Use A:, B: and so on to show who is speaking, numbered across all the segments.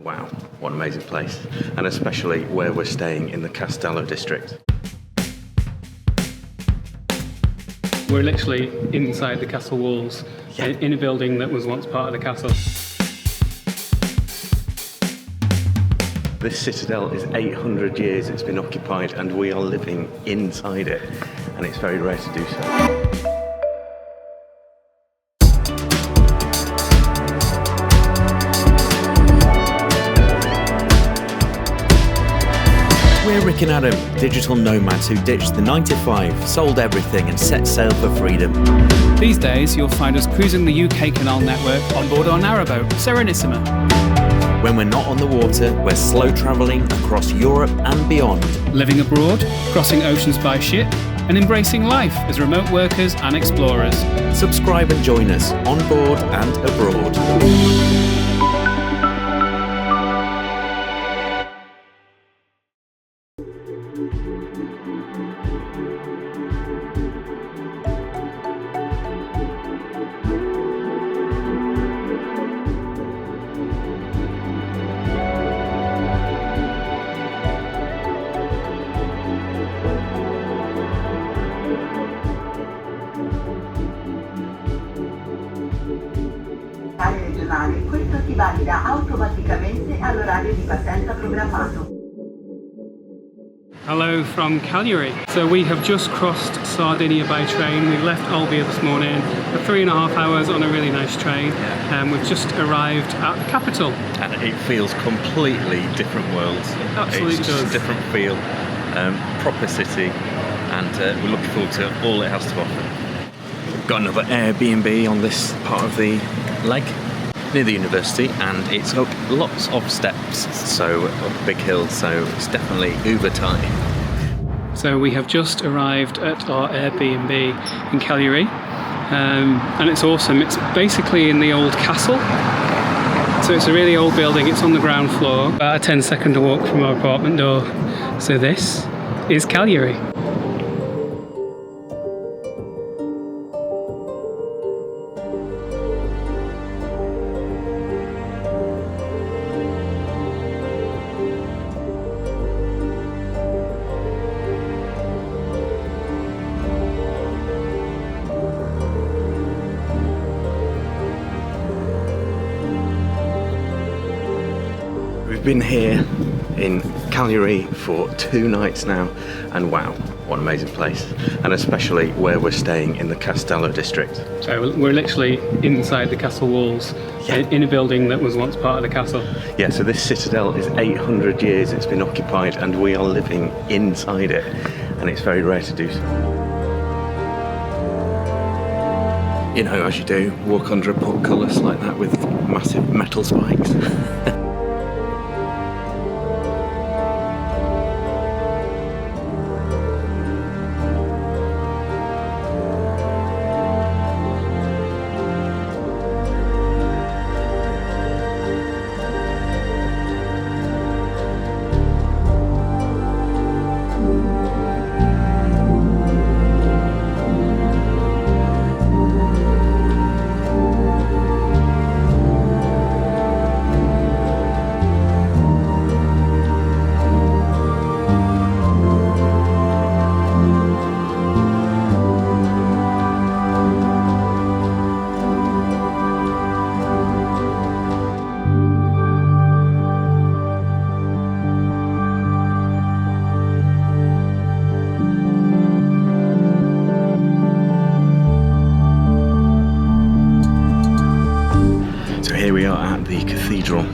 A: Wow, what an amazing place, and especially where we're staying in the Castello district.
B: We're literally inside the castle walls, in a building that was once part of the castle.
A: This citadel is 800 years it's been occupied, and we are living inside it, and it's very rare to do so.
C: We're Rick and Adam, digital nomads who ditched the 9-to-5, sold everything and set sail for freedom.
B: These days, you'll find us cruising the UK canal network on board our narrowboat, Serenissima.
C: When we're not on the water, we're slow travelling across Europe and beyond.
B: Living abroad, crossing oceans by ship, and embracing life as remote workers and explorers.
C: Subscribe and join us, on board and abroad.
D: Questo si valida automaticamente all'orario di partenza programmato.
B: Hello from Cagliari. So we have just crossed Sardinia by train. We left Olbia this morning for 3.5 hours on a really nice train. We've just arrived at the capital.
A: And it feels completely different worlds.
B: It absolutely
A: it's
B: does.
A: Just a different feel, proper city, and we're looking forward to all it has to offer. We've got another Airbnb on this part of the lake near the university, and it's up lots of steps, so up a big hill, so it's definitely Uber time.
B: So we have just arrived at our Airbnb in Cagliari, and it's awesome. It's basically in the old castle, so it's a really old building. It's on the ground floor, about a 10-second walk from our apartment door. So this is Cagliari.
A: We've been here in Cagliari for 2 nights now, and wow, what an amazing place, and especially where we're staying in the Castello district.
B: So we're literally inside the castle walls, in a building that was once part of the castle.
A: Yeah, so this citadel is 800 years it's been occupied, and we are living inside it, and it's very rare to do so. You know, as you do, walk under a portcullis like that with massive metal spikes. Here we are at the Cathedral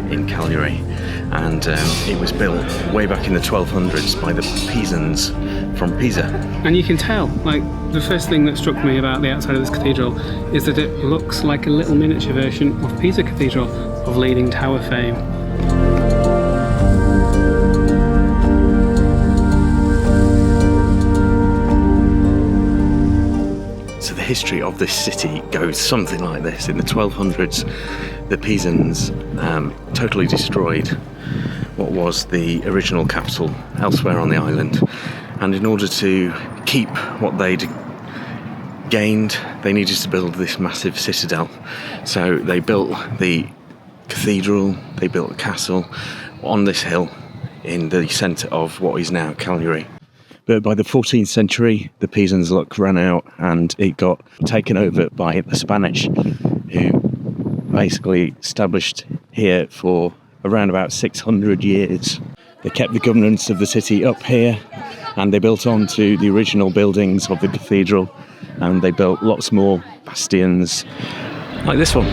A: in Cagliari, and it was built way back in the 1200s by the Pisans from Pisa.
B: And you can tell, like, the first thing that struck me about the outside of this cathedral is that it looks like a little miniature version of Pisa Cathedral of Leaning Tower fame.
A: So the history of this city goes something like this. In the 1200s, the Pisans totally destroyed what was the original capital elsewhere on the island, and in order to keep what they'd gained, they needed to build this massive citadel. So they built the cathedral, they built a castle on this hill in the centre of what is now Cagliari. But by the 14th century, the Pisans' luck ran out and it got taken over by the Spanish, who basically established here for around about 600 years. They kept the governance of the city up here, and they built on to the original buildings of the cathedral, and they built lots more bastions like this one.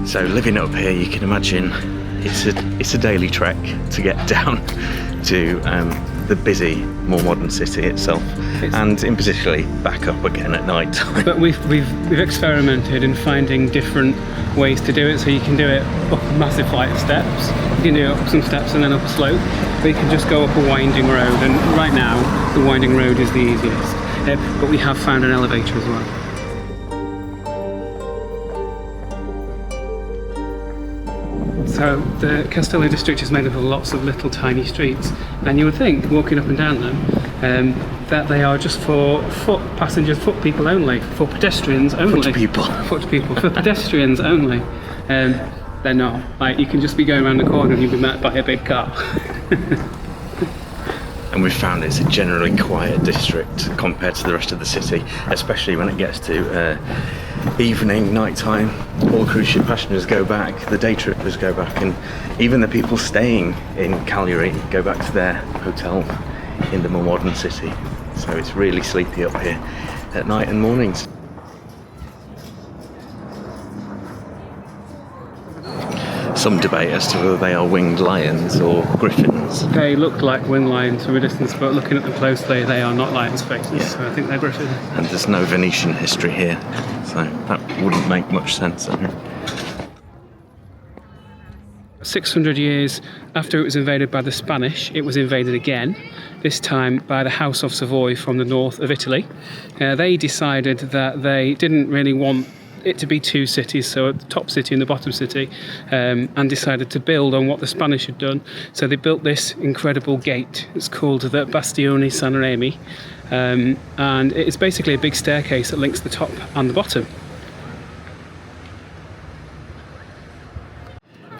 A: So living up here, you can imagine it's a daily trek to get down to the busy, more modern city itself, and in particularly back up again at night.
B: But we've experimented in finding different ways to do it. So you can do it up a massive flight of steps, you can do it up some steps and then up a slope, but you can just go up a winding road. And right now, the winding road is the easiest. But we have found an elevator as well. So the Castello district is made up of lots of little tiny streets, and you would think, walking up and down them, that they are just for foot people only, for pedestrians only.
A: Foot people,
B: for pedestrians only. They're not. Like, you can just be going around the corner and you'll be met by a big car.
A: And we've found it's a generally quiet district compared to the rest of the city, especially when it gets to evening, night time. All cruise ship passengers go back, the day trippers go back, and even the people staying in Cagliari go back to their hotel in the more modern city. So it's really sleepy up here at night and mornings. Some debate as to whether they are winged lions or griffins.
B: They look like winged lions from a distance, but looking at them closely, they are not lions' faces,
A: Yeah.
B: so I think they're griffins.
A: And there's no Venetian history here, so that wouldn't make much sense.
B: 600 years after it was invaded by the Spanish, it was invaded again, this time by the House of Savoy from the north of Italy. They decided that they didn't really want it to be two cities, so the top city and the bottom city, and decided to build on what the Spanish had done. So they built this incredible gate. It's called the Bastion San Remy, and it's basically a big staircase that links the top and the bottom.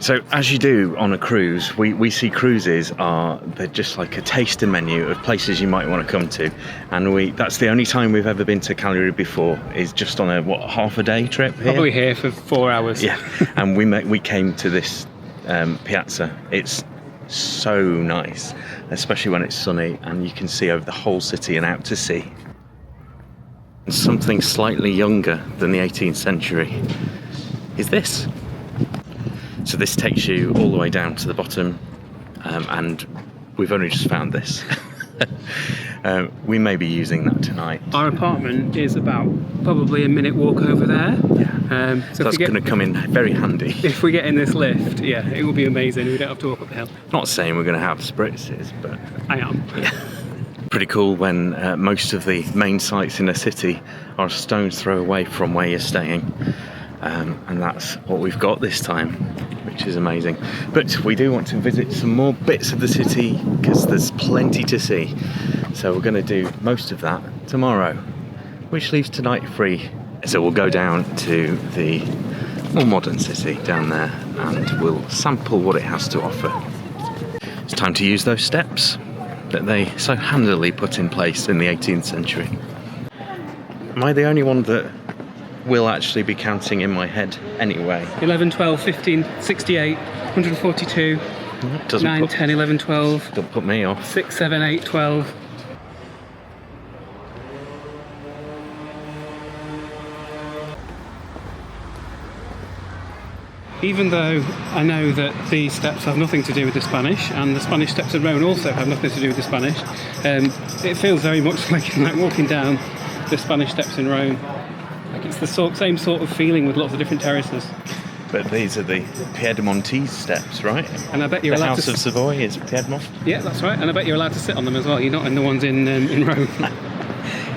A: So as you do on a cruise, we see cruises they're just like a taster menu of places you might want to come to, and that's the only time we've ever been to Cagliari before, is just on a half a day trip here.
B: Probably here for 4 hours.
A: Yeah, and we came to this piazza. It's so nice, especially when it's sunny and you can see over the whole city and out to sea. And something slightly younger than the 18th century is this. So this takes you all the way down to the bottom, and we've only just found this. We may be using that tonight.
B: Our apartment is about probably a minute walk over there.
A: Yeah. So that's going to come in very handy.
B: If we get in this lift, yeah, it will be amazing. We don't have to walk up the hill.
A: Not saying we're going to have Spritzes, but
B: I am.
A: Yeah. Pretty cool when most of the main sites in a city are a stone's throw away from where you're staying. And that's what we've got this time, which is amazing. But we do want to visit some more bits of the city because there's plenty to see. So we're going to do most of that tomorrow, which leaves tonight free. So we'll go down to the more modern city down there and we'll sample what it has to offer. It's time to use those steps that they so handily put in place in the 18th century. Am I the only one that will actually be counting in my head anyway?
B: 11, 12, 15, 68, 142, 9, 10, 11, 12.
A: Don't put me off.
B: 6, 7, 8, 12. even though I know that these steps have nothing to do with the Spanish, and the Spanish steps of Rome also have nothing to do with the Spanish, it feels very much like walking down the Spanish steps in Rome. Like it's the same sort of feeling with lots of different terraces.
A: But these are the Piedmontese steps, right?
B: And I bet you're allowed
A: House of Savoy is Piedmont.
B: Yeah, that's right. And I bet you're allowed to sit on them as well. You're not in the ones in Rome.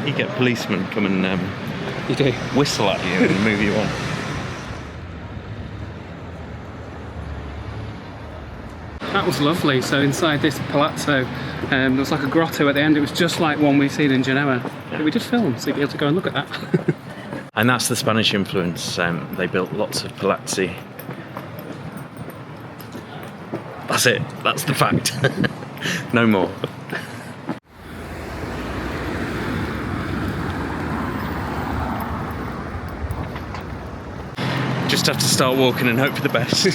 A: You get policemen come and
B: you do.
A: whistle at you and move you on.
B: That was lovely. So inside this palazzo, there was like a grotto at the end. It was just like one we've seen in Genoa. But we did film, so you'll be able to go and look at that.
A: And that's the Spanish influence. They built lots of palazzi. That's it. That's the fact. No more. Just have to start walking and hope for the best.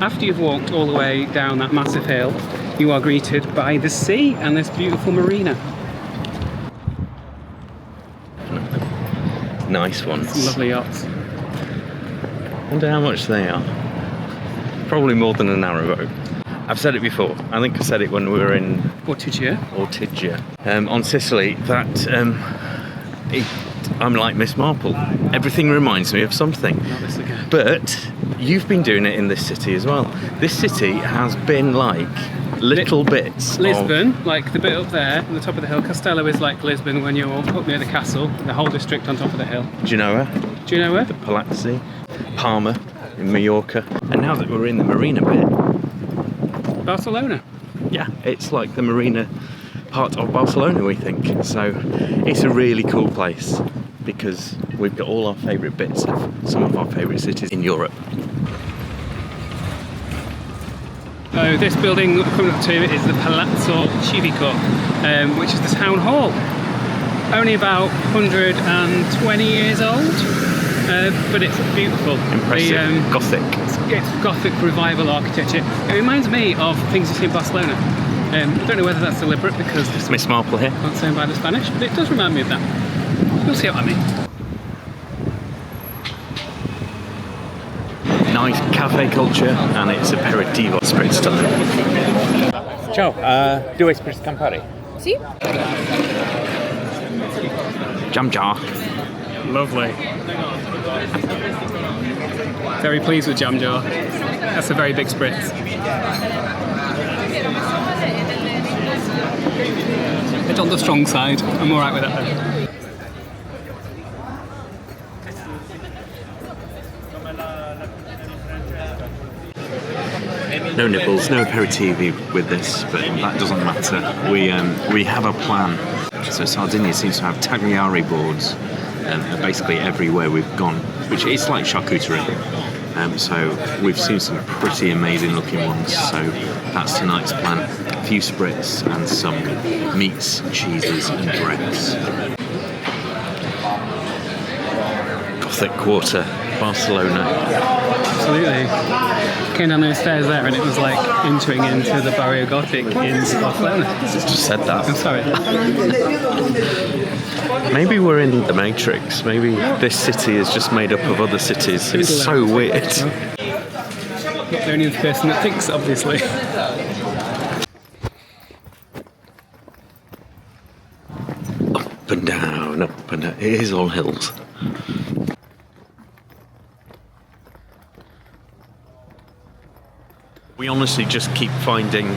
B: After you've walked all the way down that massive hill, you are greeted by the sea and this beautiful marina.
A: Nice ones.
B: Some lovely yachts.
A: Wonder how much they are. Probably more than a narrowboat. I've said it before. I think I said it when we were in
B: Ortigia.
A: On Sicily. That I'm like Miss Marple. Everything reminds me of something.
B: Not this again.
A: But you've been doing it in this city as well. This city has been like little bits.
B: Lisbon, like the bit up there on the top of the hill. Castello is like Lisbon when you're up near the castle, the whole district on top of the hill.
A: Genoa.
B: Do you know where?
A: The Palazzi. Palma in Mallorca. And now that we're in the marina bit.
B: Barcelona.
A: Yeah, it's like the marina part of Barcelona, we think. So it's a really cool place because we've got all our favourite bits of some of our favourite cities in Europe.
B: So this building that we're coming up to is the Palazzo Civico, which is the town hall. Only about 120 years old, but it's beautiful.
A: Impressive. Gothic.
B: It's Gothic revival architecture. It reminds me of things you see in Barcelona. I don't know whether that's deliberate because this
A: Miss Marple here.
B: not saying by the Spanish, but it does remind me of that. You'll see what I mean.
A: Nice cafe culture and it's aperitivo Spritz time. Ciao, due Spritz Campari.
E: Sì?
A: Jam jar.
B: Lovely. Very pleased with Jam Jar. That's a very big spritz. It's on the strong side. I'm alright with that though.
A: No nibbles, no aperitivi with this, but that doesn't matter. We have a plan. So Sardinia seems to have Cagliari boards basically everywhere we've gone, which is like charcuterie. So we've seen some pretty amazing looking ones. So that's tonight's plan. A few Spritz and some meats, cheeses and breads. Gothic Quarter, Barcelona.
B: Absolutely. Came down those stairs there and it was like entering into the Barrio Gothic in Barcelona.
A: Just said that.
B: I'm sorry.
A: Maybe we're in the Matrix. Maybe this city is just made up of other cities. It's so weird.
B: Not the only person that thinks, obviously.
A: Up and down, up and down. It is all hills. We honestly just keep finding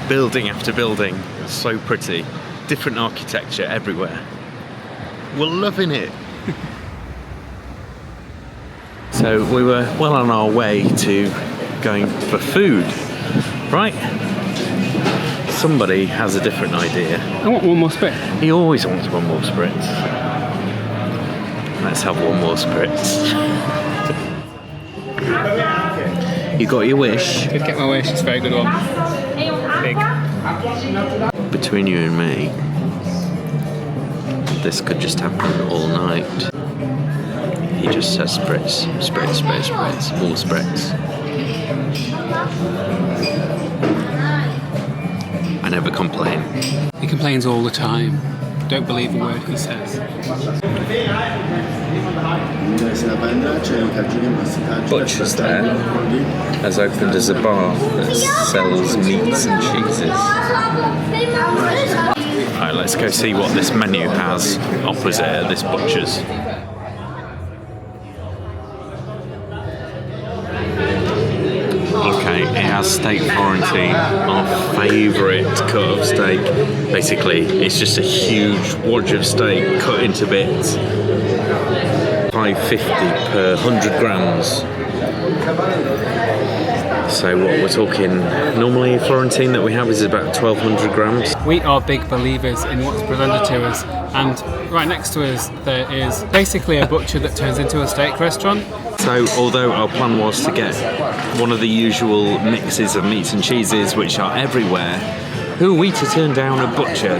A: building after building. It's so pretty. Different architecture everywhere. We're loving it. So we were well on our way to going for food, right? Somebody has a different idea.
B: I want one more spritz.
A: He always wants one more Spritz. Let's have one more Spritz. You got your wish?
B: Did get my wish, it's a very good one. Big.
A: Between you and me, this could just happen all night. He just says Spritz, Spritz, Spritz, Spritz, more Spritz. I never complain.
B: He complains all the time. don't believe a word he says.
A: Butcher's there has opened as a bar that sells meats and cheeses. Alright, let's go see what this menu has opposite at this butcher's. Okay, it has steak Florentine, our favourite cut of steak. Basically, it's just a huge wodge of steak cut into bits. $5.50 per 100 grams. So what we're talking, normally Florentine that we have is about 1,200 grams.
B: We are big believers in what's presented to us, and right next to us there is basically a butcher that turns into a steak restaurant.
A: So although our plan was to get one of the usual mixes of meats and cheeses which are everywhere, who are we to turn down a butcher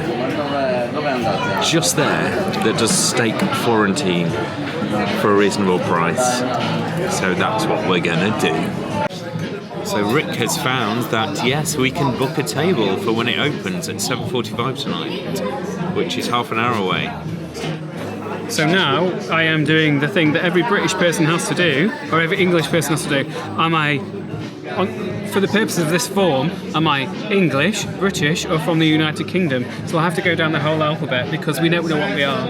A: just there that does steak Florentine for a reasonable price? So that's what we're gonna do. So Rick has found that yes, we can book a table for when it opens at 7:45 tonight, which is half an hour away.
B: So now I am doing the thing that every British person has to do, or every English person has to do. For the purposes of this form, am I English, British, or from the United Kingdom? So I'll have to go down the whole alphabet because we don't know what we are.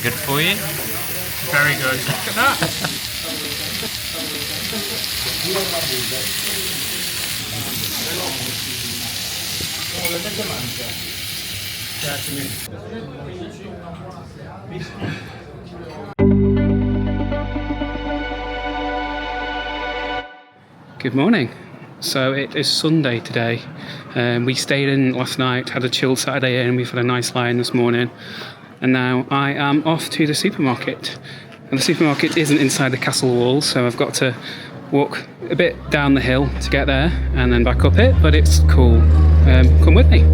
A: Good for you?
B: Very good. Look at that. Good morning. So it is Sunday today. We stayed in last night, had a chill Saturday in, we've had a nice lie-in this morning. And now I am off to the supermarket. And the supermarket isn't inside the castle walls, so I've got to walk a bit down the hill to get there and then back up it, but it's cool. Come with me.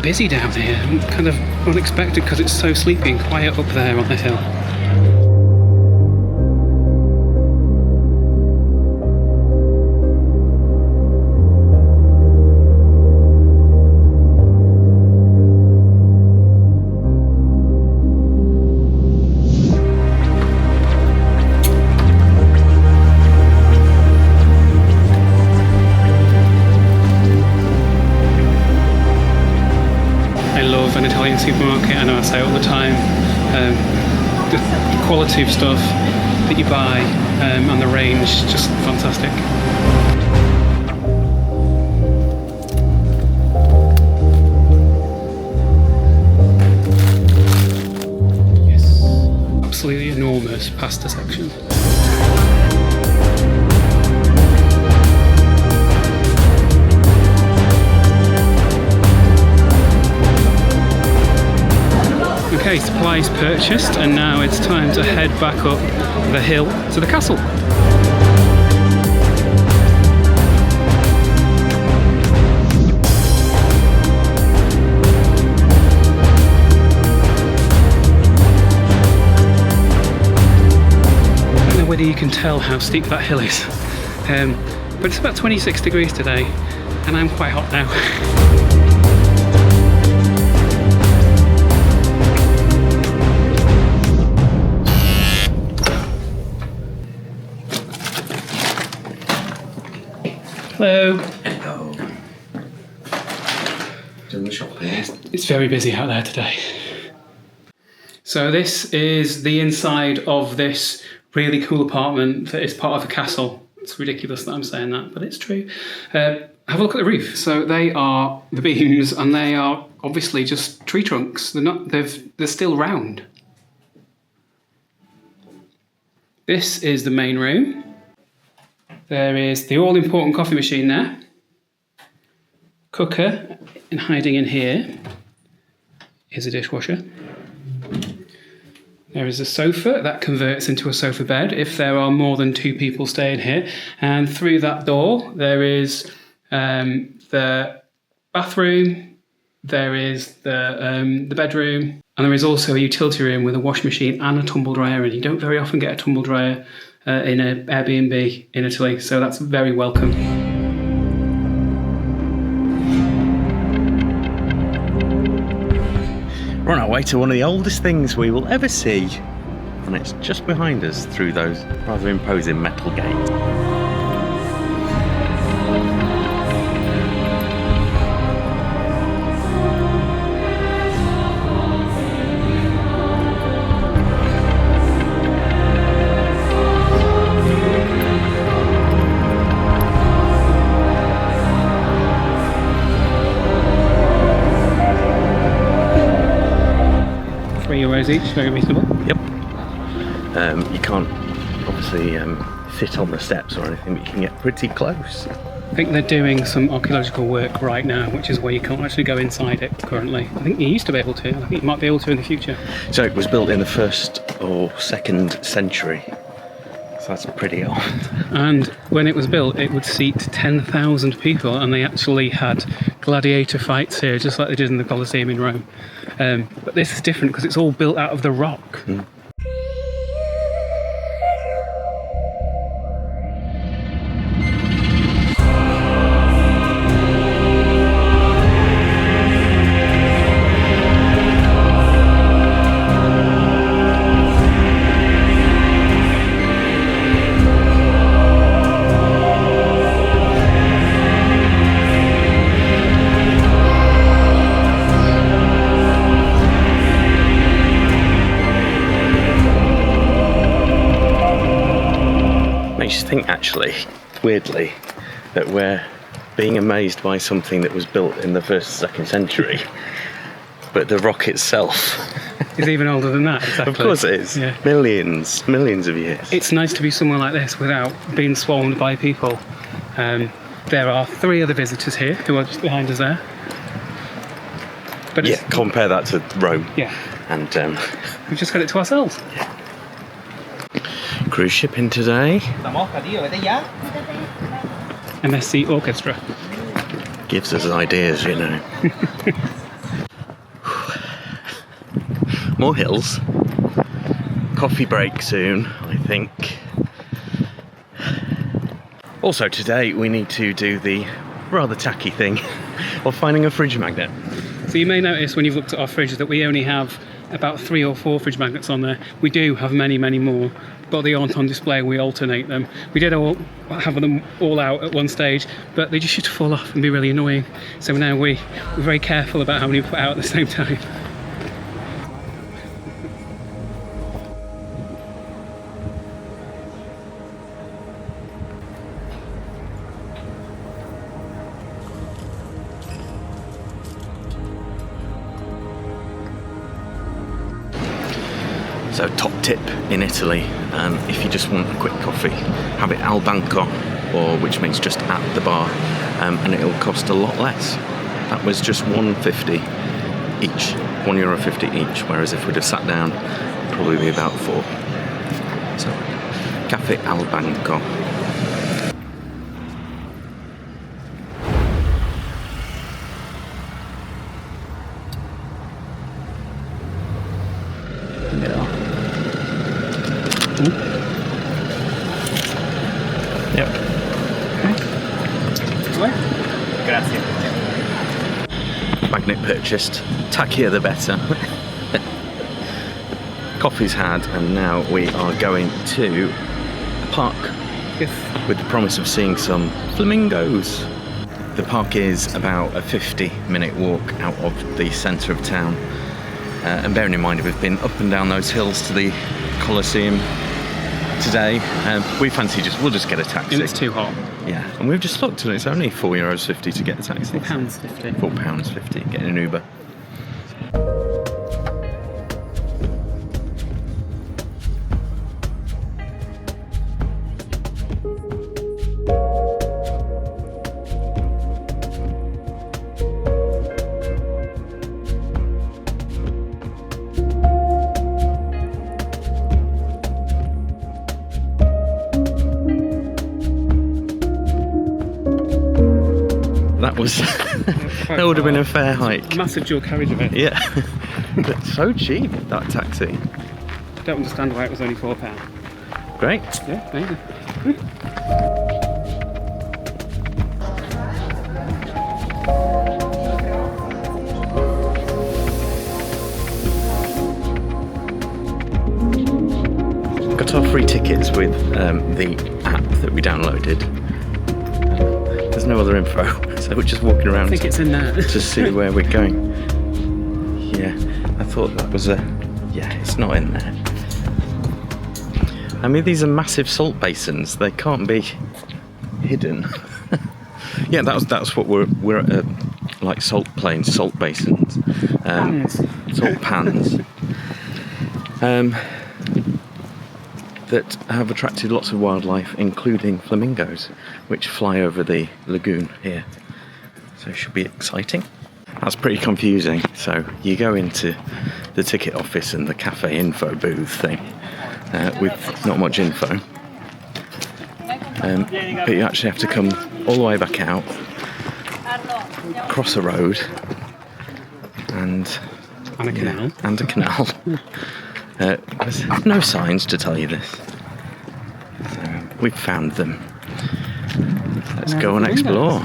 B: Busy down here, kind of unexpected because it's so sleepy and quiet up there on the hill. An Italian supermarket, I know I say it all the time, the quality of stuff that you buy and the range, just fantastic. Yes, absolutely enormous pasta section. Okay, supplies purchased, and now it's time to head back up the hill to the castle. I don't know whether you can tell how steep that hill is, but it's about 26 degrees today, and I'm quite hot now. Hello.
A: Hello. Doing the shopping.
B: It's very busy out there today. So this is the inside of this really cool apartment that is part of a castle. It's ridiculous that I'm saying that, but it's true. Have a look at the roof. So they are the beams, and they are obviously just tree trunks. They're still round. This is the main room. There is the all-important coffee machine there. Cooker, and hiding in here is a dishwasher. There is a sofa that converts into a sofa bed if there are more than 2 people staying here. And through that door, there is the bathroom, there is the bedroom, and there is also a utility room with a wash machine and a tumble dryer. And you don't very often get a tumble dryer in an Airbnb in Italy, so that's very welcome.
A: We're on our way to one of the oldest things we will ever see, and it's just behind us through those rather imposing metal gates.
B: €3 each, very reasonable.
A: Yep. You can't obviously sit on the steps or anything, but you can get pretty close.
B: I think they're doing some archaeological work right now, which is why you can't actually go inside it currently. I think you used to be able to. I think you might be able to in the future.
A: So it was built in the 1st or 2nd century. So that's pretty old.
B: And when it was built, it would seat 10,000 people, and they actually had gladiator fights here, just like they did in the Colosseum in Rome. But this is different because it's all built out of the rock.
A: Mm. Makes you think, actually, weirdly, that we're being amazed by something that was built in the 1st, 2nd century, but the rock itself
B: It's even older than that, exactly.
A: Of course it is.
B: Yeah.
A: Millions of years.
B: It's nice to be somewhere like this without being swarmed by people. There are 3 other visitors here who are just behind us there. But
A: Yeah, compare that to Rome.
B: Yeah.
A: And
B: We've just got it to ourselves.
A: cruise shipping today.
B: MSC Orchestra.
A: Gives us ideas, you know. More hills. Coffee break soon, I think. Also today we need to do the rather tacky thing of finding a fridge magnet.
B: So you may notice when you've looked at our fridge that we only have about 3 or 4 fridge magnets on there. We do have many more, but they aren't on display. We alternate them. We did all have them all out at one stage, but they just used to fall off and be really annoying. So now we're very careful about how many we put out at the same time.
A: So top tip in Italy, if you just want a quick coffee, have it al Banco, or which means just at the bar, and it'll cost a lot less. That was just €1.50 each, €1.50 each, whereas if we'd have sat down, it'd probably be about 4. So, Cafe al Banco.
B: Yep. Okay.
A: Grazie. Magnet purchased. Tackier the better. Coffee's had, and now we are going to a park.
B: Yes.
A: With the promise of seeing some flamingos. The park is about a 50-minute walk out of the centre of town. And bearing in mind we've been up and down those hills to the Colosseum today, we fancy we'll just get a taxi.
B: And it's too hot.
A: Yeah, and we've just looked and it's only €4.50 to get a taxi.
B: £4.50.
A: £4.50, getting an Uber. was that would have been a fair hike.
B: Massive dual carriage of it.
A: Yeah, but so cheap, that taxi.
B: Don't understand why it was only £4.
A: Great.
B: Yeah, maybe.
A: Got our free tickets with the app that we downloaded. There's no other info, so we're just walking around.
B: I think it's in there.
A: To see where we're going. Yeah, I thought that was yeah, it's not in there. I mean, these are massive salt basins. They can't be hidden. Yeah, that's what we're at, like salt plains, salt basins, salt pans. That have attracted lots of wildlife, including flamingos, which fly over the lagoon here. So it should be exciting. That's pretty confusing. So you go into the ticket office and the cafe info booth thing with not much info. But you actually have to come all the way back out, cross a road, and
B: a canal.
A: Yeah, and a canal. There's no signs to tell you this. So we've found them. Let's go and explore.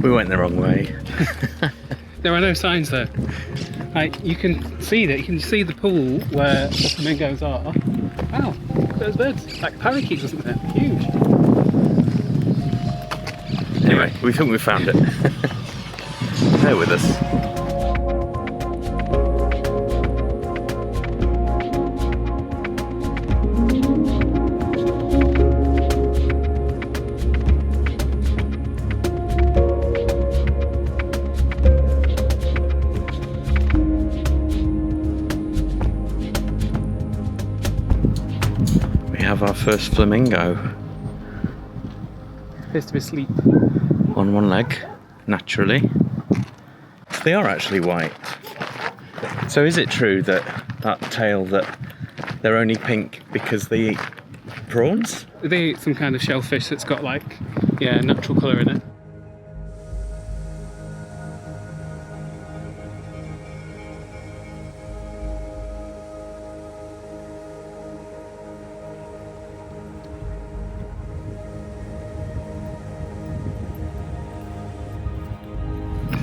A: We went the wrong way.
B: There are no signs though. Like you can see the pool where the flamingos are. Wow, there's birds, like parakeets or something. Huge.
A: Anyway, we think we found it. Bear with us. Our first flamingo.
B: Appears to be asleep.
A: On one leg, naturally. They are actually white. So is it true that tale that they're only pink because they eat prawns?
B: They eat some kind of shellfish that's got like, yeah, natural colour in it.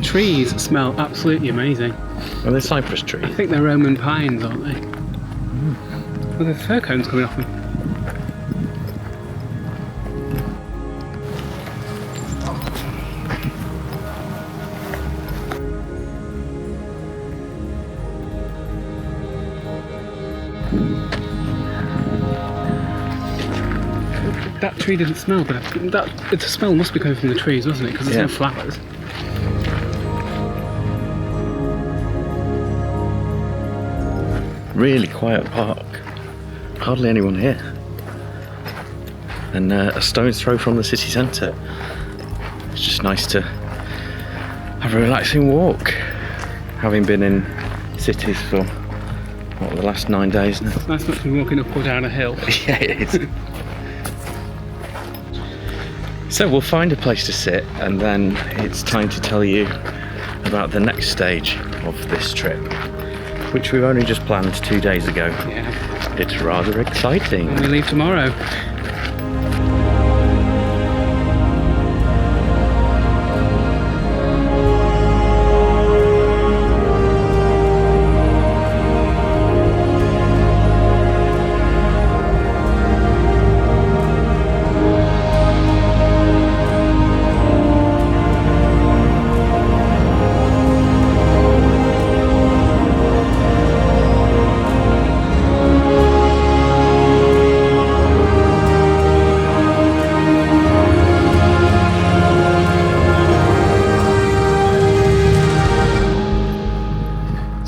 B: Trees smell absolutely amazing.
A: Are they cypress trees?
B: I think they're Roman pines, aren't they? Well, there's fir cones coming off them. That tree didn't smell, but the smell must be coming from the trees, wasn't it? Because there's no flowers.
A: Really quiet park. Hardly anyone here. And a stone's throw from the city centre. It's just nice to have a relaxing walk. Having been in cities for the last 9 days now.
B: It's nice not to be walking up or down a hill.
A: Yeah, it is. So we'll find a place to sit, and then it's time to tell you about the next stage of this trip, which we've only just planned 2 days ago.
B: Yeah.
A: It's rather exciting.
B: And we leave tomorrow.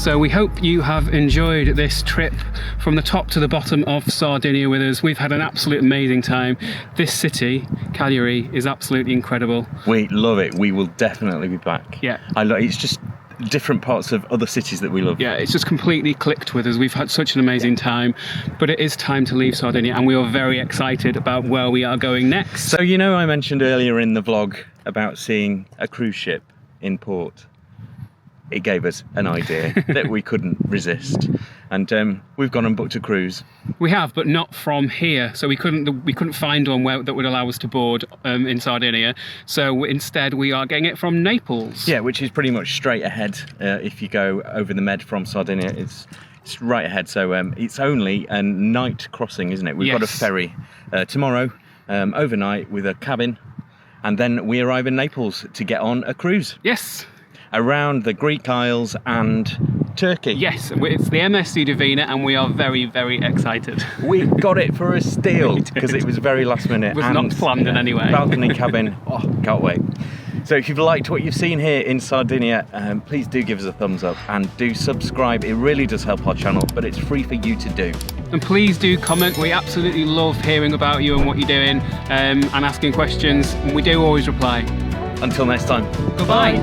B: So we hope you have enjoyed this trip from the top to the bottom of Sardinia with us. We've had an absolute amazing time. This city, Cagliari, is absolutely incredible.
A: We love it. We will definitely be back.
B: Yeah.
A: It's just different parts of other cities that we love.
B: Yeah, it's just completely clicked with us. We've had such an amazing time, but it is time to leave Sardinia, and we are very excited about where we are going next.
A: So, you know, I mentioned earlier in the vlog about seeing a cruise ship in port. It gave us an idea that we couldn't resist, and we've gone and booked a cruise.
B: We have, but not from here. So we couldn't find one that would allow us to board in Sardinia. So instead, we are getting it from Naples.
A: Yeah, which is pretty much straight ahead. If you go over the Med from Sardinia, it's right ahead. So it's only a night crossing, isn't it? We've got a ferry tomorrow, overnight with a cabin, and then we arrive in Naples to get on a cruise.
B: Yes.
A: Around the Greek Isles and Turkey.
B: Yes, it's the MSC Divina, and we are very, very excited.
A: We got it for a steal because it was very last minute.
B: It was not planned in any way.
A: Balcony cabin. Oh, can't wait. So if you've liked what you've seen here in Sardinia, please do give us a thumbs up and do subscribe. It really does help our channel, but it's free for you to do.
B: And please do comment. We absolutely love hearing about you and what you're doing, and asking questions. We do always reply.
A: Until next time.
B: Goodbye.